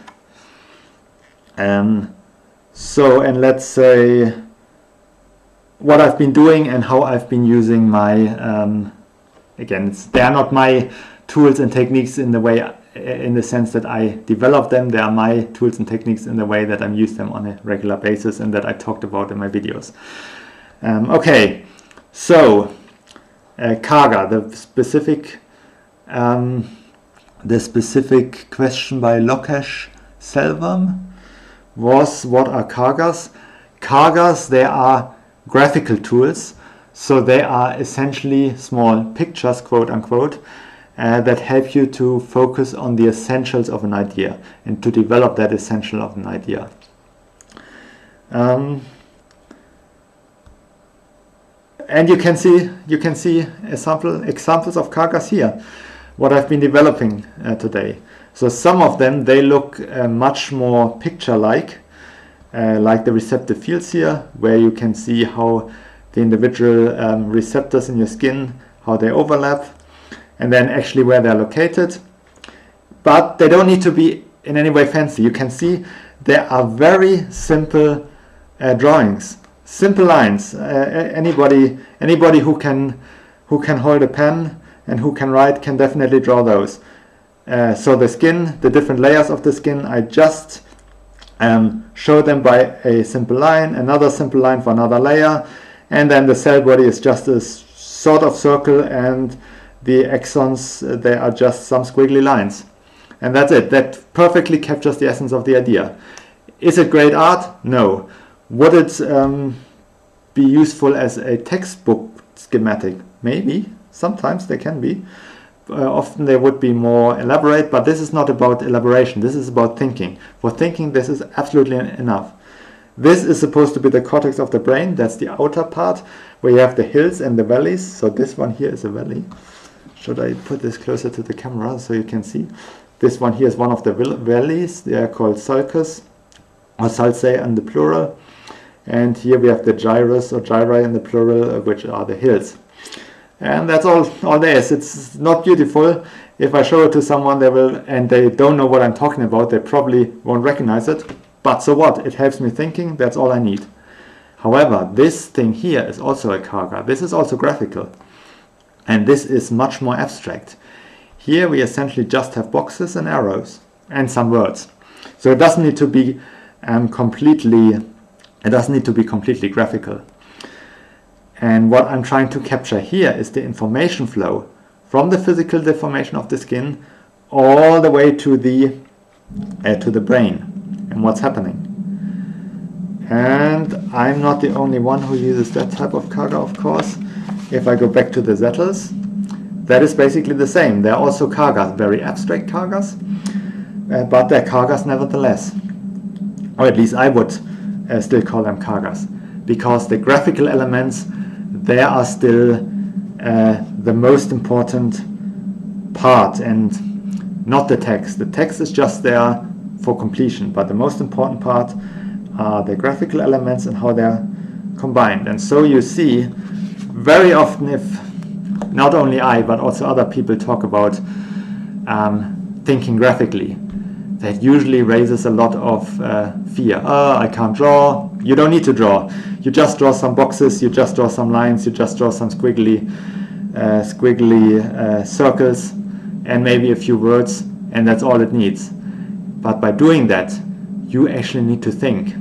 So, and let's say what I've been doing and how I've been using my again, they are not my tools and techniques in the sense that I develop them. They are my tools and techniques in the way that I use them on a regular basis and that I talked about in my videos. Okay, so CaGa, the specific question by Lokesh Selvam was, what are CaGas? CaGas, they are graphical tools, so they are essentially small pictures, quote unquote, that help you to focus on the essentials of an idea and to develop that essential of an idea. And you can see examples of CaGas here, what I've been developing today. So some of them, they look much more picture-like, like the receptive fields here, where you can see how the individual receptors in your skin, how they overlap, and then actually where they're located. But they don't need to be in any way fancy. You can see there are very simple drawings, simple lines. Anybody who can hold a pen and who can write can definitely draw those. So the skin, the different layers of the skin, I just show them by a simple line, another simple line for another layer, and then the cell body is just a sort of circle, and the axons, they are just some squiggly lines. And that's it. That perfectly captures the essence of the idea. Is it great art? No. Would it be useful as a textbook schematic? Maybe. Sometimes they can be. Often they would be more elaborate, but this is not about elaboration. This is about thinking. For thinking, this is absolutely enough. This is supposed to be the cortex of the brain. That's the outer part, where you have the hills and the valleys. So this one here is a valley. Should I put this closer to the camera so you can see? This one here is one of the valleys. They are called sulcus, or sulci in the plural. And here we have the gyrus or gyri in the plural, which are the hills. And that's all there is. It's not beautiful. If I show it to someone, and they don't know what I'm talking about, they probably won't recognize it. But so what? It helps me thinking. That's all I need. However, this thing here is also a CaGa. This is also graphical. And this is much more abstract. Here we essentially just have boxes and arrows and some words. So it doesn't need to be completely graphical. And what I'm trying to capture here is the information flow from the physical deformation of the skin all the way to the brain and what's happening. And I'm not the only one who uses that type of CaGa, of course. If I go back to the zettels, that is basically the same. They're also CaGas, very abstract CaGas, but they're CaGas nevertheless. Or at least I would still call them CaGas, because the graphical elements, they are still the most important part, and not the text. The text is just there for completion, but the most important part are the graphical elements and how they're combined. And so you see, very often, if not only I, but also other people talk about thinking graphically, that usually raises a lot of fear. Oh, I can't draw. You don't need to draw. You just draw some boxes, you just draw some lines, you just draw some squiggly circles, and maybe a few words, and that's all it needs. But by doing that, you actually need to think.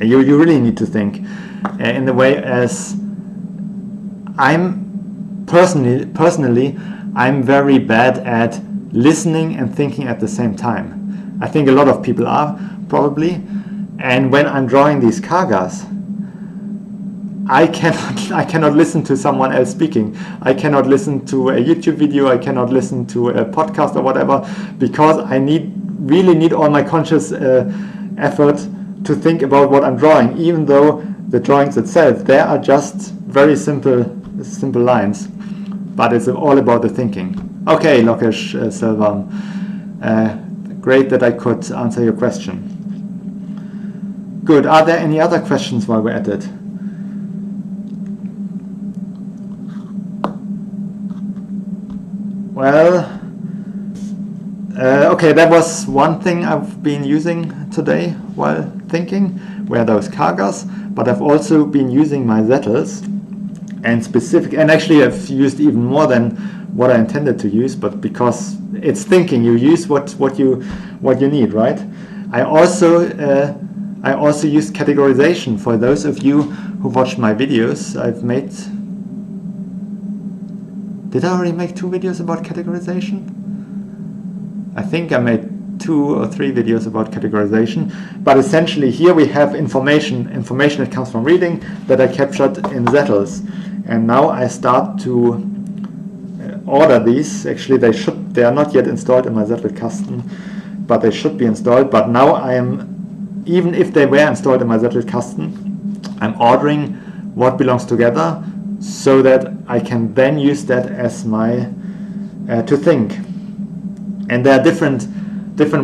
You really need to think in the way as I'm personally, I'm very bad at listening and thinking at the same time. I think a lot of people are, probably. And when I'm drawing these CaGas, I cannot listen to someone else speaking. I cannot listen to a YouTube video. I cannot listen to a podcast or whatever, because I really need all my conscious effort to think about what I'm drawing, even though the drawings itself, they are just very simple lines, but it's all about the thinking. Okay, Lokesh Selvam, great that I could answer your question. Good. Are there any other questions while we're at it? Well, okay, that was one thing I've been using today while thinking, were those CaGas, but I've also been using my zettels, and actually I've used even more than what I intended to use, but because it's thinking, you use what you need, right? I also used categorization. For those of you who watched my videos, did I already make 2 videos about categorization? I think I made 2 or 3 videos about categorization, but essentially here we have information that comes from reading that I captured in zettels, and now I start to order these. Actually, they are not yet installed in my Zettelkasten, but they should be installed. But now even if they were installed in my Zettelkasten, I'm ordering what belongs together, so that I can then use that as my to think. And there are different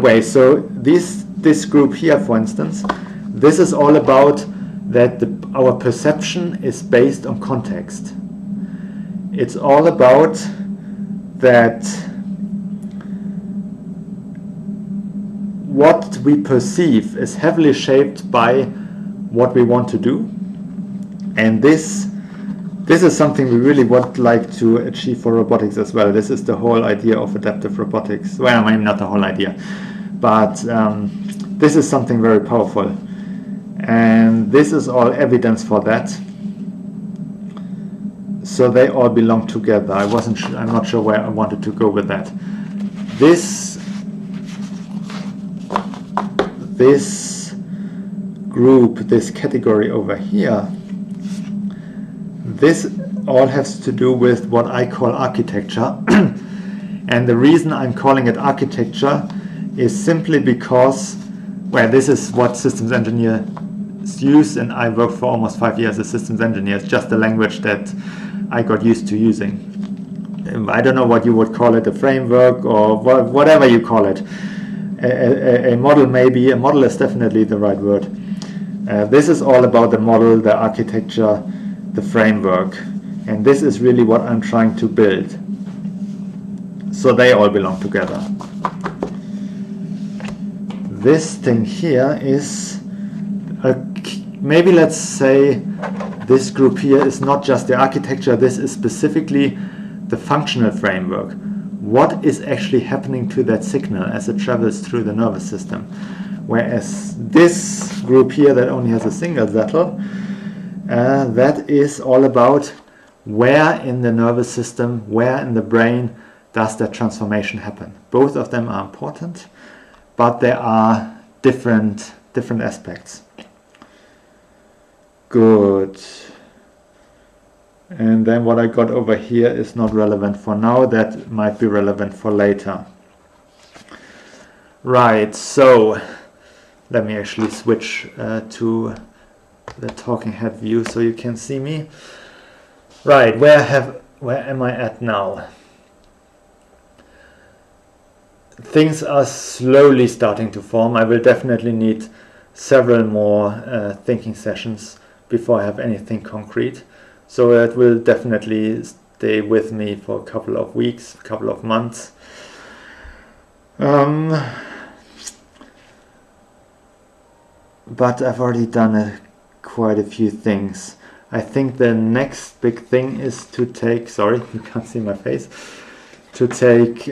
ways. So this group here, for instance, this is all about that our perception is based on context. It's all about that what we perceive is heavily shaped by what we want to do, and this is something we really would like to achieve for robotics as well. This is the whole idea of adaptive robotics. Well, maybe not the whole idea, but this is something very powerful, and this is all evidence for that. So they all belong together. I'm not sure where I wanted to go with that. This group, this category over here, this all has to do with what I call architecture. And the reason I'm calling it architecture is simply because, well, this is what systems engineers use, and I worked for almost 5 years as systems engineer. It's just the language that I got used to using. I don't know what you would call it, a framework or whatever you call it. A model, maybe. A model is definitely the right word. This is all about the model, the architecture, the framework, and this is really what I'm trying to build. So they all belong together. This thing here is maybe let's say this group here is not just the architecture, this is specifically the functional framework. What is actually happening to that signal as it travels through the nervous system? Whereas this group here that only has a single zettel, that is all about where in the nervous system, where in the brain does that transformation happen. Both of them are important, but there are different aspects. Good. And then what I got over here is not relevant for now. That might be relevant for later. Right, so let me actually switch to the talking head view so you can see me. Right, where am I at now? Things are slowly starting to form. I will definitely need several more thinking sessions before I have anything concrete. So it will definitely stay with me for a couple of weeks, a couple of months. But I've already done quite a few things. I think the next big thing is to take, sorry, you can't see my face, to take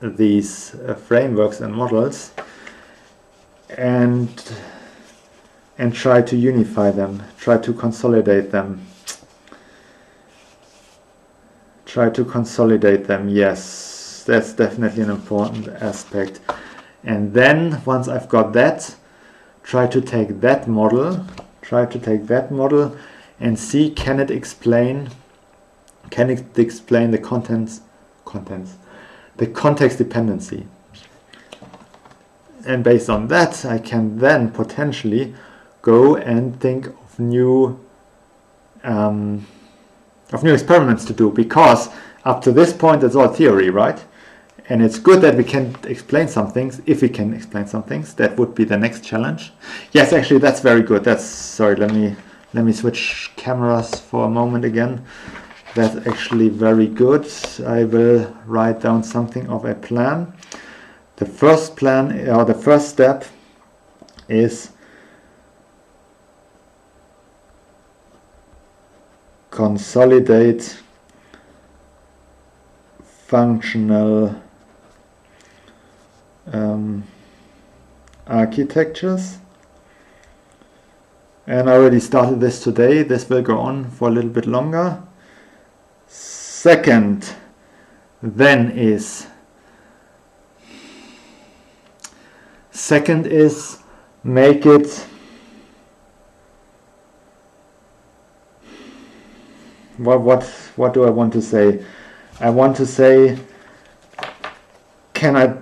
these frameworks and models and try to unify them, try to consolidate them. Yes, that's definitely an important aspect. And then once I've got that, try to take that model and see, can it explain the the context dependency. And based on that, I can then potentially go and think of new experiments to do, because up to this point it's all theory, right? And it's good that we can explain some things. If we can explain some things, that would be the next challenge. Yes, actually, that's very good. Sorry, let me switch cameras for a moment again. That's actually very good. I will write down something of a plan. The first plan, or the first step, is consolidate functional architectures. And I already started this today. This will go on for a little bit longer. Second then is make it what do I want to say? I want to say, can I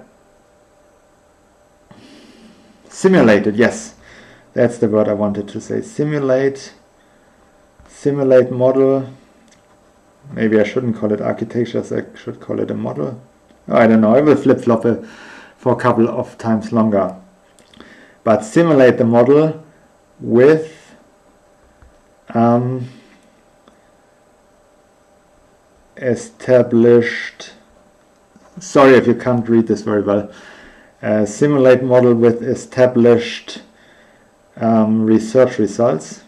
simulate it? Yes, that's the word I wanted to say. Simulate model. Maybe I shouldn't call it architectures, I should call it a model. Oh, I don't know, I will flip-flop for a couple of times longer. But simulate the model with established, sorry if you can't read this very well, simulate model with established research results.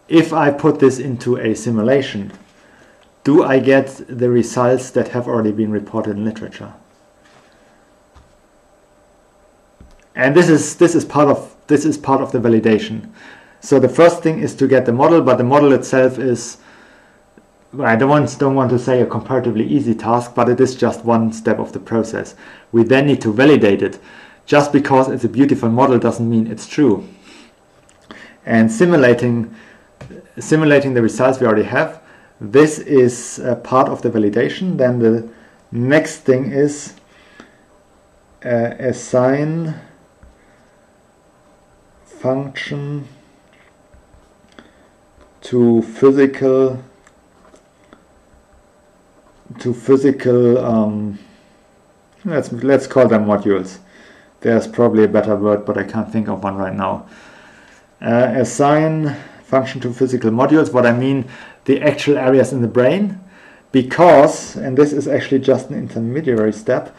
If I put this into a simulation, do I get the results that have already been reported in literature? And this is part of the validation. So the first thing is to get the model, but the model itself is, I don't want to say a comparatively easy task, but it is just one step of the process. We then need to validate it. Just because it's a beautiful model doesn't mean it's true. And simulating the results we already have, this is part of the validation. Then the next thing is assign function to physical let's call them modules. There's probably a better word, but I can't think of one right now. Assign function to physical modules. What I mean, the actual areas in the brain, because, and this is actually just an intermediary step,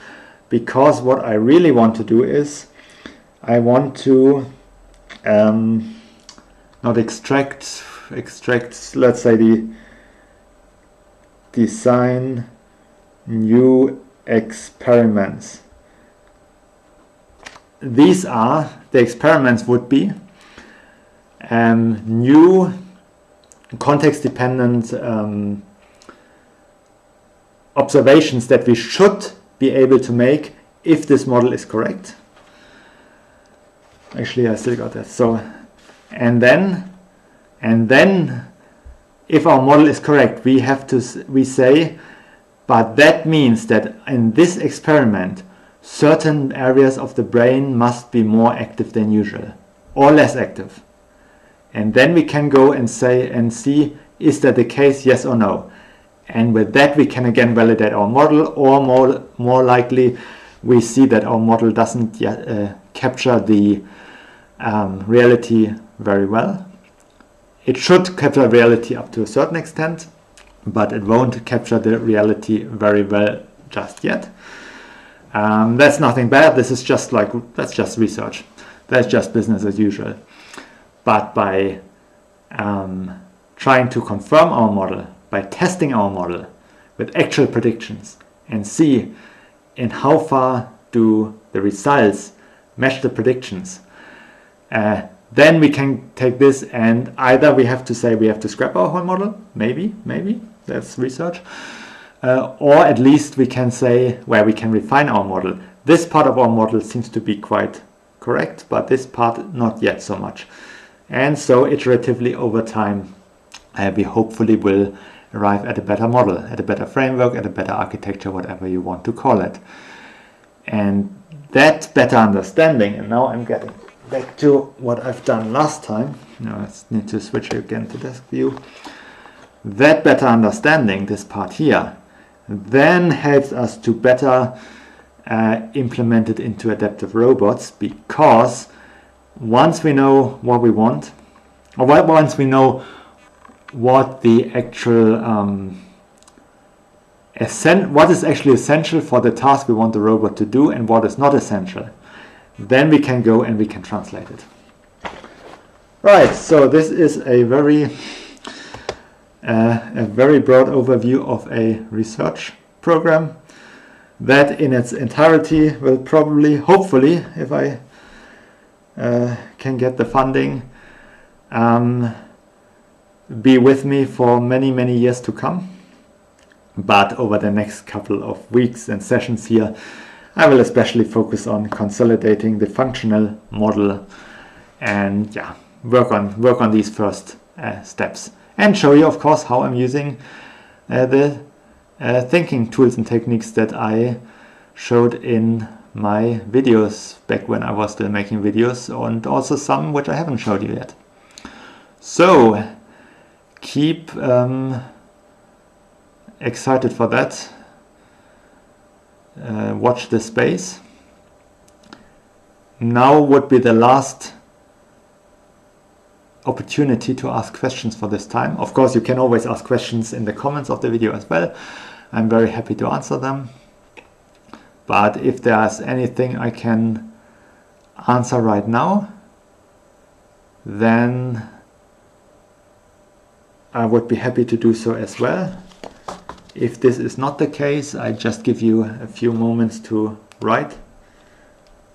because what I really want to do is I want to not extract, let's say, design new experiments. These are, the experiments would be new context-dependent observations that we should be able to make if this model is correct. Actually, I still got that. So, and then if our model is correct, we say, but that means that in this experiment, certain areas of the brain must be more active than usual or less active. And then we can go and say and see, is that the case, yes or no? And with that, we can again validate our model, or more likely, we see that our model doesn't yet, capture the reality very well. It should capture reality up to a certain extent, but it won't capture the reality very well just yet. That's nothing bad. This is just that's just research. That's just business as usual. But by trying to confirm our model, by testing our model with actual predictions and see in how far do the results match the predictions, then we can take this and either we have to say we have to scrap our whole model, maybe, that's research, or at least we can say where we can refine our model. This part of our model seems to be quite correct, but this part not yet so much. And so iteratively over time, we hopefully will arrive at a better model, at a better framework, at a better architecture, whatever you want to call it. And that better understanding, and now I'm getting back to what I've done last time. Now I need to switch again to desk view. That better understanding, this part here, then helps us to better implement it into adaptive robots, because once we know what we want, or once we know what the actual what is actually essential for the task we want the robot to do and what is not essential, then we can go and we can translate it. Right, so this is a very broad overview of a research program that in its entirety will probably, hopefully, if I can get the funding, be with me for many years to come. But over the next couple of weeks and sessions here, I will especially focus on consolidating the functional model and work on these first steps, and show you, of course, how I'm using the thinking tools and techniques that I showed in my videos back when I was still making videos, and also some which I haven't showed you yet. So keep excited for that. Watch this space. Now would be the last opportunity to ask questions for this time. Of course, you can always ask questions in the comments of the video as well. I'm very happy to answer them. But if there's anything I can answer right now, then I would be happy to do so as well. If this is not the case, I just give you a few moments to write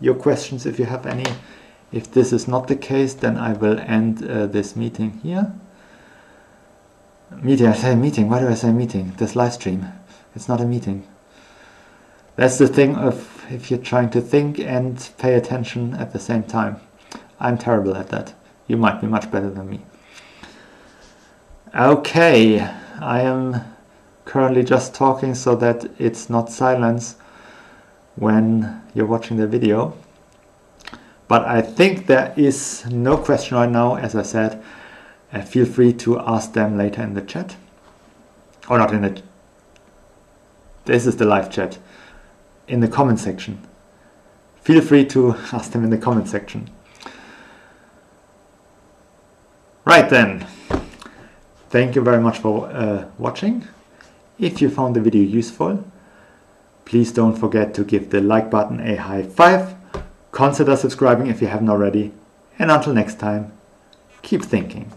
your questions if you have any. If this is not the case, then I will end this meeting here. I say meeting. Why do I say meeting? This live stream. It's not a meeting. That's the thing of if you're trying to think and pay attention at the same time. I'm terrible at that. You might be much better than me. Okay, I am currently just talking so that it's not silence when you're watching the video. But I think there is no question right now. As I said, feel free to ask them later in the chat. Or not in the... This is the live chat. In the comment section. Feel free to ask them in the comment section. Right then. Thank you very much for watching. If you found the video useful, please don't forget to give the like button a high five. Consider subscribing if you haven't already. And until next time, keep thinking.